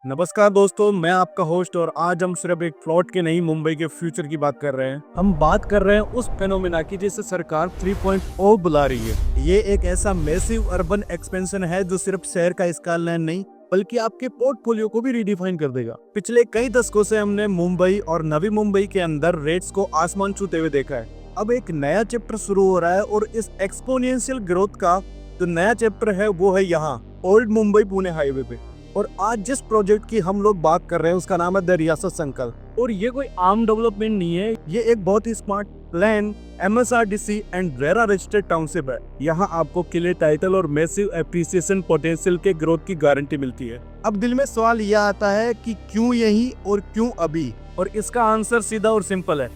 नमस्कार दोस्तों, मैं आपका होस्ट और आज हम सिर्फ एक प्लॉट के नहीं मुंबई के फ्यूचर की बात कर रहे हैं। हम बात कर रहे हैं उस फेनोमेना की जिसे सरकार 3.0 बुला रही है। ये एक ऐसा मैसिव अर्बन एक्सपेंशन है जो सिर्फ शहर का स्काईलाइन नहीं बल्कि आपके पोर्टफोलियो को भी रिडिफाइन कर देगा। पिछले कई दशकों से हमने मुंबई और नवी मुंबई के अंदर रेट्स को आसमान छूते हुए देखा है। अब एक नया चैप्टर शुरू हो रहा है और इस एक्सपोनेंशियल ग्रोथ का जो नया चैप्टर है वो है यहाँ ओल्ड मुंबई पुणे हाईवे पे। और आज जिस प्रोजेक्ट की हम लोग बात कर रहे हैं उसका नाम है द रियासत संकल्प। और ये कोई आम डेवलपमेंट नहीं है, ये एक बहुत ही smart plan MSRDC and RERA registered township है। यहाँ आपको किले टाइटल और मैसिव एप्रिसिएशन पोटेंशियल के ग्रोथ की गारंटी मिलती है। अब दिल में सवाल यह आता है कि क्यों यही और क्यों अभी, और इसका आंसर सीधा और सिंपल है,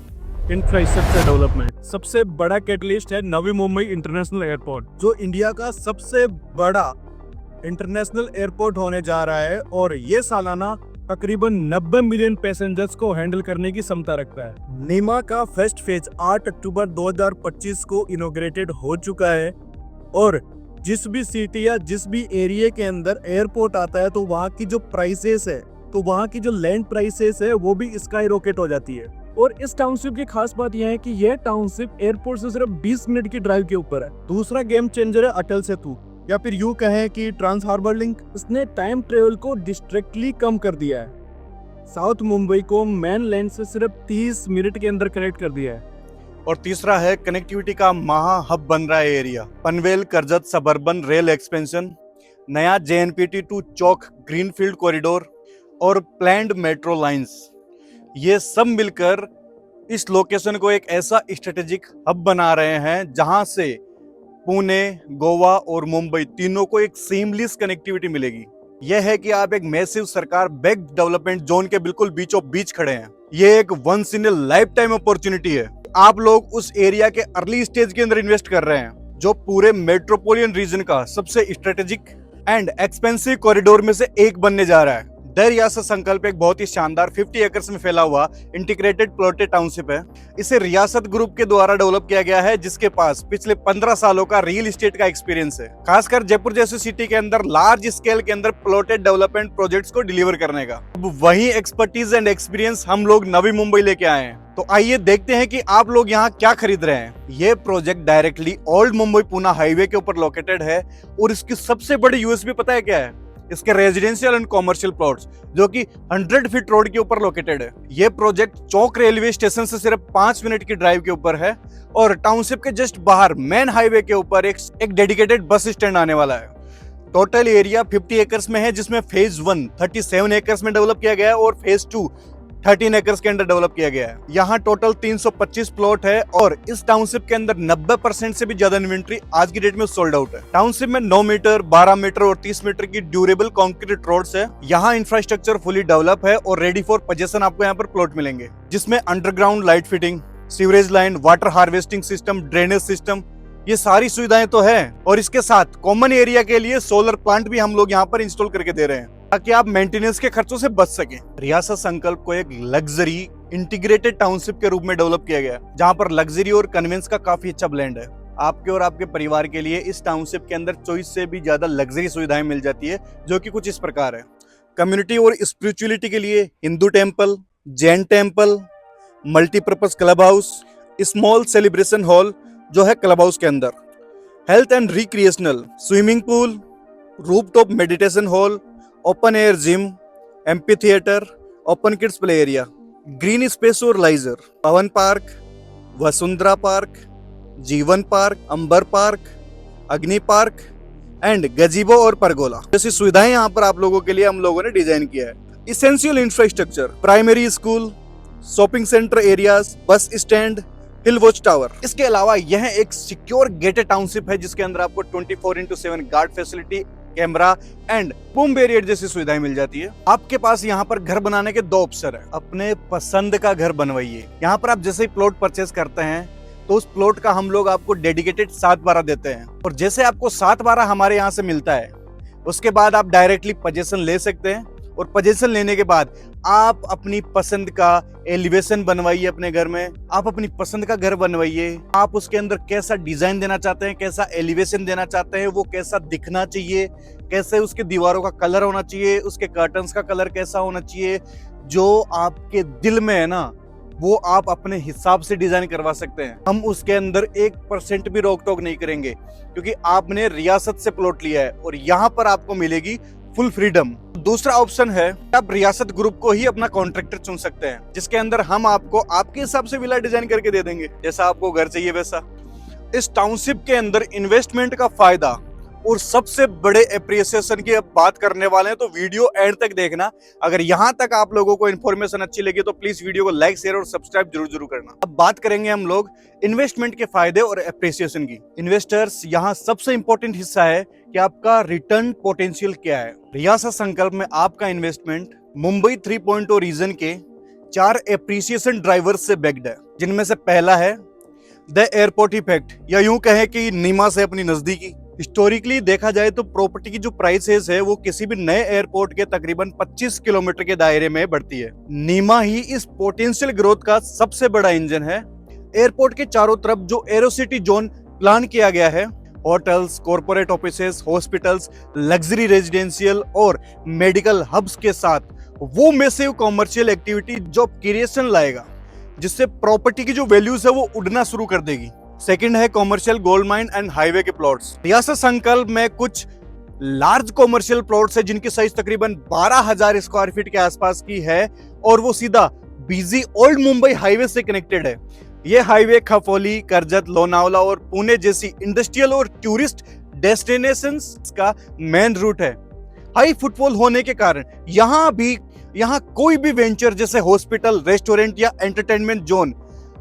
इंफ्रास्ट्रक्चर डेवलपमेंट। सबसे बड़ा कैटलिस्ट है नवी मुंबई इंटरनेशनल एयरपोर्ट, जो इंडिया का सबसे बड़ा इंटरनेशनल एयरपोर्ट होने जा रहा है और ये सालाना तकरीबन 90 मिलियन पैसेंजर्स को हैंडल करने की क्षमता रखता है। नीमा का फर्स्ट फेज 8 अक्टूबर 2025 को इनॉग्रेटेड हो चुका है और जिस भी सिटी या जिस भी एरिया के अंदर एयरपोर्ट आता है तो वहाँ की जो प्राइसेस है, तो वहाँ की जो लैंड प्राइसेस है वो भी स्काई रॉकेट हो जाती है। और इस टाउनशिप की खास बात यह है कि यह टाउनशिप एयरपोर्ट से सिर्फ 20 मिनट की ड्राइव के ऊपर है। दूसरा गेम चेंजर है अटल सेतु, या फिर यूं कहें कि ट्रांस हार्बर लिंक। इसने टाइम ट्रेवल को डिस्ट्रिक्टली कम कर दिया है। साउथ मुंबई को मेन लैंड से सिर्फ 30 मिनट के अंदर कनेक्ट कर दिया है। और तीसरा है कनेक्टिविटी का महा हब बन रहा है area. Panvel Karjat suburban rail expansion, नया JNPT to Chowk greenfield corridor और प्लैंड मेट्रो लाइंस, ये सब मिलकर इस लोकेशन को एक ऐसा स्ट्रेटेजिक हब बना रहे हैं जहां से पुणे, गोवा और मुंबई तीनों को एक सीमलेस कनेक्टिविटी मिलेगी। यह है कि आप एक मैसिव सरकार बैक्ड डेवलपमेंट जोन के बिल्कुल बीचों बीच खड़े हैं। यह एक once in a lifetime opportunity है। आप लोग उस एरिया के अर्ली स्टेज के अंदर इन्वेस्ट कर रहे हैं जो पूरे मेट्रोपोलियन रीजन का सबसे स्ट्रेटेजिक एंड एक्सपेंसिव कॉरिडोर में से एक बनने जा रहा है। द रियासत संकल्प एक बहुत ही शानदार 50 एकर्स में फैला हुआ इंटीग्रेटेड प्लॉटेड टाउनशिप है। इसे रियासत ग्रुप के द्वारा डेवलप किया गया है, जिसके पास पिछले 15 सालों का रियल एस्टेट का एक्सपीरियंस है, खासकर जयपुर जैसी सिटी के अंदर लार्ज स्केल के अंदर प्लॉटेड डेवलपमेंट प्रोजेक्ट्स को डिलीवर करने का। अब वही एक्सपर्टीज एंड एक्सपीरियंस हम लोग नवी मुंबई लेके आए हैं। तो आइए देखते हैं कि आप लोग यहाँ क्या खरीद रहे हैं। ये project directly old Mumbai Pune highway के ऊपर लोकेटेड है और इसकी सबसे बड़ी यूएसपी पता है क्या है? इसके रेजिडेंशियल एंड कॉमर्शियल प्लॉट्स जो कि 100 फीट रोड के ऊपर लोकेटेड है। ये प्रोजेक्ट चौक रेलवे स्टेशन से सिर्फ 5 मिनट की ड्राइव के ऊपर है और टाउनशिप के जस्ट बाहर मेन हाईवे के ऊपर एक डेडिकेटेड बस स्टैंड आने वाला है। टोटल एरिया 50 एकर्स में है, जिसमें फेज 1 37 एकर्स में डेवलप किया गया है और फेज 2 13 एकर्स के अंदर डेवलप किया गया है। यहाँ टोटल 325 प्लॉट है और इस टाउनशिप के अंदर 90% से भी ज्यादा इन्वेंट्री आज की डेट में सोल्ड आउट है। टाउनशिप में 9 मीटर, 12 मीटर और 30 मीटर की ड्यूरेबल कंक्रीट रोड्स है। यहाँ इंफ्रास्ट्रक्चर फुली डेवलप है और रेडी फॉर पोजेशन आपको यहाँ पर प्लॉट मिलेंगे, जिसमें underground light fitting, sewerage line, water harvesting system, drainage system, ये सारी सुविधाएं तो है। और इसके साथ कॉमन एरिया के लिए सोलर प्लांट भी हम लोग यहाँ पर इंस्टॉल करके दे रहे हैं ताकि आप मेंटेनेंस के खर्चों से बच सकें। रियासत संकल्प को एक लग्जरी इंटीग्रेटेड टाउनशिप के रूप में डेवलप किया गया, जहां पर लग्जरी और कन्वेंस का काफी अच्छा ब्लेंड है। आपके और आपके परिवार के लिए इस टाउनशिप के अंदर चॉइस से भी ज्यादा लग्जरी सुविधाएं मिल जाती है, जो कि कुछ इस प्रकार है। कम्युनिटी और स्पिरिचुअलिटी के लिए Hindu temple, Jain temple, multipurpose club house, small celebration hall जो है क्लब हाउस के अंदर, health and recreational, swimming pool, rooftop meditation hall, open air gym, amphi theatre, open kids play area, green space और लाइजर, पवन park, Vasundhara park, जीवन park, अंबर park, अग्नि park and गजीबो और pergola जैसी सुविधाएं यहाँ पर आप लोगों के लिए हम लोगों ने डिजाइन किया है। Essential infrastructure, primary school, shopping centre areas, bus stand, hill watch tower. इसके अलावा यह एक सिक्योर गेटेड टाउनशिप है, जिसके अंदर आपको 24/7 guard facility, camera and boom barrier जैसी सुविधाएं मिल जाती है। आपके पास यहाँ पर घर बनाने के 2 ऑप्शन है। अपने पसंद का घर बनवाइए। यहाँ पर आप जैसे ही प्लॉट परचेज करते हैं तो उस प्लॉट का हम लोग आपको डेडिकेटेड 7/12 देते हैं और जैसे आपको 7/12 हमारे यहाँ से मिलता है, उसके बाद आप डायरेक्टली पोजेशन ले सकते हैं और पोजीशन लेने के बाद आप अपनी पसंद का एलिवेशन बनवाइए अपने घर में, आप अपनी पसंद का घर बनवाइए। आप उसके अंदर कैसा डिजाइन देना चाहते हैं, कैसा एलिवेशन देना चाहते हैं, वो कैसा दिखना चाहिए, कैसे उसके दीवारों का कलर होना चाहिए, उसके कर्टन्स का कलर कैसा होना चाहिए, जो आपके दिल में है ना, वो आप अपने हिसाब से डिजाइन करवा सकते हैं। हम उसके अंदर 1% भी रोक टोक नहीं करेंगे, क्योंकि आपने रियासत से प्लॉट लिया है और यहाँ पर आपको मिलेगी फुल फ्रीडम। दूसरा ऑप्शन है, आप रियासत ग्रुप को ही अपना कॉन्ट्रैक्टर चुन सकते हैं, जिसके अंदर हम आपको आपके हिसाब से विला डिजाइन करके दे देंगे, जैसा आपको घर चाहिए वैसा। इस टाउनशिप के अंदर इन्वेस्टमेंट का फायदा और सबसे बड़े एप्रिसिएशन की अब बात करने वाले हैं, तो वीडियो एंड तक देखना। अगर यहां तक आप लोगों को इन्फॉर्मेशन अच्छी लगी तो प्लीज वीडियो को लाइक, शेयर और सब्सक्राइब जरूर करना। अब बात करेंगे हम लोग इन्वेस्टमेंट के फायदे और एप्रिसिएशन की। इन्वेस्टर्स, यहाँ सबसे इंपॉर्टेंट हिस्सा है कि आपका रिटर्न पोटेंशियल क्या है। रियासत संकल्प में आपका इन्वेस्टमेंट मुंबई 3.0 रीजन के 4 एप्रिसिएशन ड्राइवर्स से बैक्ड है, जिनमें से पहला है द एयरपोर्ट इफेक्ट, या यूं कहें कि नीमा से अपनी नजदीकी। हिस्टोरिकली देखा जाए तो प्रॉपर्टी की जो प्राइसेस है वो किसी भी नए एयरपोर्ट के तकरीबन 25 किलोमीटर के दायरे में बढ़ती है। नीमा ही इस पोटेंशियल ग्रोथ का सबसे बड़ा इंजन है। एयरपोर्ट के चारों तरफ जो एरोसिटी जोन प्लान किया गया है, hotels, corporate offices, hospitals, luxury residential और मेडिकल हब्स के साथ वो massive commercial activity job creation लाएगा, जिससे प्रॉपर्टी की जो वैल्यूज है वो उड़ना शुरू कर देगी। सेकंड है commercial gold mine and highway के प्लॉट्स। रियासत संकल्प में कुछ लार्ज कॉमर्शियल प्लॉट्स है जिनकी साइज तकरीबन 12,000 स्क्वायर फीट के आसपास की है और वो सीधा बिजी ओल्ड मुंबई हाईवे से कनेक्टेड है। ये हाईवे खफोली, करजत, लोनावला और पुणे जैसी इंडस्ट्रियल और टूरिस्ट डेस्टिनेशंस का मेन रूट है। हाई फुटफॉल होने के कारण यहाँ कोई भी वेंचर जैसे हॉस्पिटल, रेस्टोरेंट या एंटरटेनमेंट जोन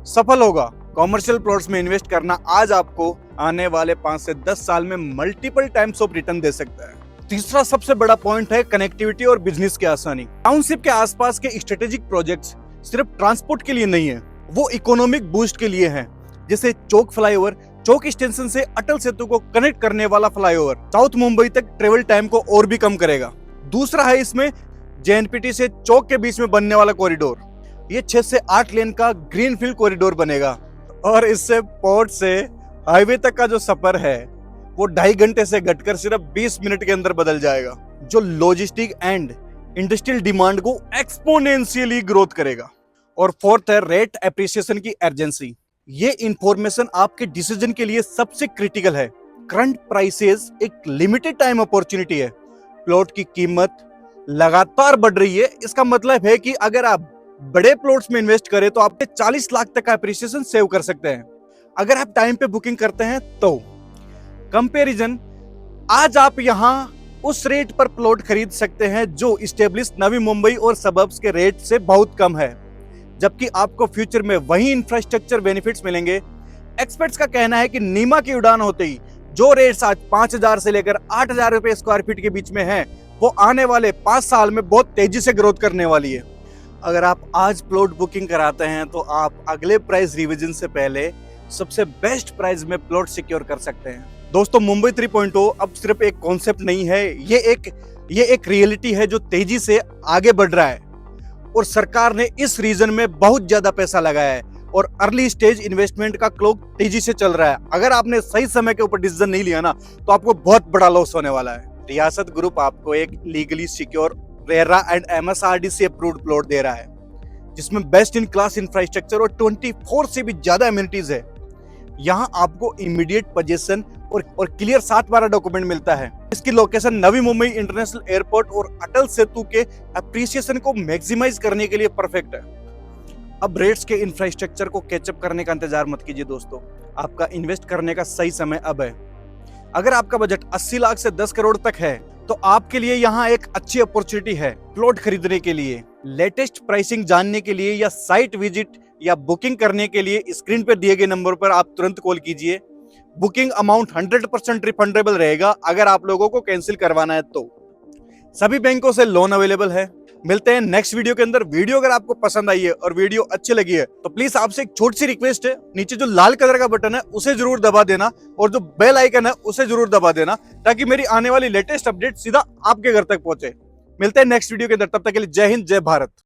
सफल होगा। कॉमर्शियल प्लॉट्स में इन्वेस्ट करना आज आपको आने वाले 5 से 10 साल में मल्टीपल टाइम्स ऑफ रिटर्न दे सकता है। तीसरा सबसे बड़ा पॉइंट है कनेक्टिविटी और बिजनेस की आसानी। टाउनशिप के आसपास के स्ट्रेटेजिक प्रोजेक्ट्स सिर्फ ट्रांसपोर्ट के लिए नहीं है, वो इकोनॉमिक बूस्ट के लिए हैं। जैसे चौक फ्लाईओवर, चौक स्टेशन से अटल सेतु को कनेक्ट करने वाला फ्लाईओवर साउथ मुंबई तक ट्रेवल टाइम को और भी कम करेगा। दूसरा है इसमें जेएनपीटी से चौक के बीच में बनने वाला कॉरिडोर। ये 6 से 8 लेन का ग्रीनफील्ड कॉरिडोर बनेगा और इससे पोर्ट से हाईवे तक का जो सफर है वो 2.5 घंटे से घटकर सिर्फ 20 मिनट के अंदर बदल जाएगा, जो लॉजिस्टिक एंड इंडस्ट्रियल डिमांड को एक्सपोनेंशियली ग्रोथ करेगा। और फोर्थ है रेट एप्रिसिएशन की अर्जेंसी। ये इंफॉर्मेशन आपके डिसीजन के लिए सबसे क्रिटिकल है। करंट प्राइसेस एक लिमिटेड टाइम अपॉर्चुनिटी है। प्लॉट की कीमत लगातार बढ़ रही है। इसका मतलब है कि अगर आप बड़े प्लॉट्स में इन्वेस्ट करें तो आप 40 लाख तक का एप्रिसिएशन सेव कर सकते हैं अगर आप टाइम पे बुकिंग करते हैं तो। कंपैरिजन, आज आप यहां उस रेट पर प्लॉट खरीद सकते हैं जो इस्टेब्लिश नवी मुंबई और सबर्ब्स के रेट से बहुत कम है, जबकि आपको फ्यूचर में वही इंफ्रास्ट्रक्चर बेनिफिट्स मिलेंगे। एक्सपर्ट्स का कहना है कि नीमा की उड़ान होते ही जो रेट्स आज 5,000 से लेकर 8,000 रुपए स्क्वायर फीट के बीच में है, वो आने वाले 5 साल में बहुत तेजी से ग्रोथ करने वाली है। अगर आप आज प्लॉट बुकिंग कराते हैं तो आप अगले प्राइस रिवीजन से पहले सबसे बेस्ट प्राइस में प्लॉट सिक्योर कर सकते हैं। दोस्तों, मुंबई 3.0 अब सिर्फ एक कॉन्सेप्ट नहीं है, ये एक रियलिटी है जो तेजी से आगे बढ़ रहा है और सरकार ने इस रीजन में बहुत ज्यादा पैसा लगाया है और अर्ली स्टेज इन्वेस्टमेंट का क्लॉक तेजी से चल रहा है। अगर आपने सही समय के ऊपर डिसीजन नहीं लिया ना तो आपको बहुत बड़ा लॉस होने वाला है। रियासत ग्रुप आपको एक legally secure RERA and MSRDC approved plot दे रहा है, जिसमें बेस्ट इन क्लास इंफ्रास्ट्रक्चर और 24 से भी ज्यादा एमिनिटीज है। यहाँ आपको इमीडिएट पोजीशन और क्लियर 7/12 डॉक्यूमेंट मिलता है। इसकी location Navi Mumbai international airport और अटल सेतु के एप्रिसिएशन को मैक्सिमाइज करने के लिए परफेक्ट है। अब रेट्स के इंफ्रास्ट्रक्चर को कैचअप करने का इंतजार मत कीजिए दोस्तों, आपका इन्वेस्ट करने का सही समय अब है। अगर आपका बजट 80 लाख से 10 करोड़ तक है तो आपके लिए यहाँ एक अच्छी अपॉर्चुनिटी है प्लॉट खरीदने के लिए। लेटेस्ट प्राइसिंग जानने के लिए या साइट विजिट या बुकिंग करने के लिए स्क्रीन पर दिए गए नंबर पर आप तुरंत कॉल कीजिए। बुकिंग अमाउंट 100% रिफंडेबल रहेगा अगर आप लोगों को कैंसिल करवाना है तो। सभी बैंकों से लोन अवेलेबल है। मिलते हैं नेक्स्ट वीडियो के अंदर। वीडियो अगर आपको पसंद आई है और वीडियो अच्छी लगी है तो प्लीज आपसे एक छोटी सी रिक्वेस्ट है, नीचे जो लाल कलर का बटन है उसे जरूर दबा देना और जो बेल आइकन है उसे जरूर दबा देना, ताकि मेरी आने वाली लेटेस्ट अपडेट सीधा आपके घर तक पहुंचे। मिलते हैं नेक्स्ट वीडियो के अंदर, तब तक के लिए जय हिंद जय भारत।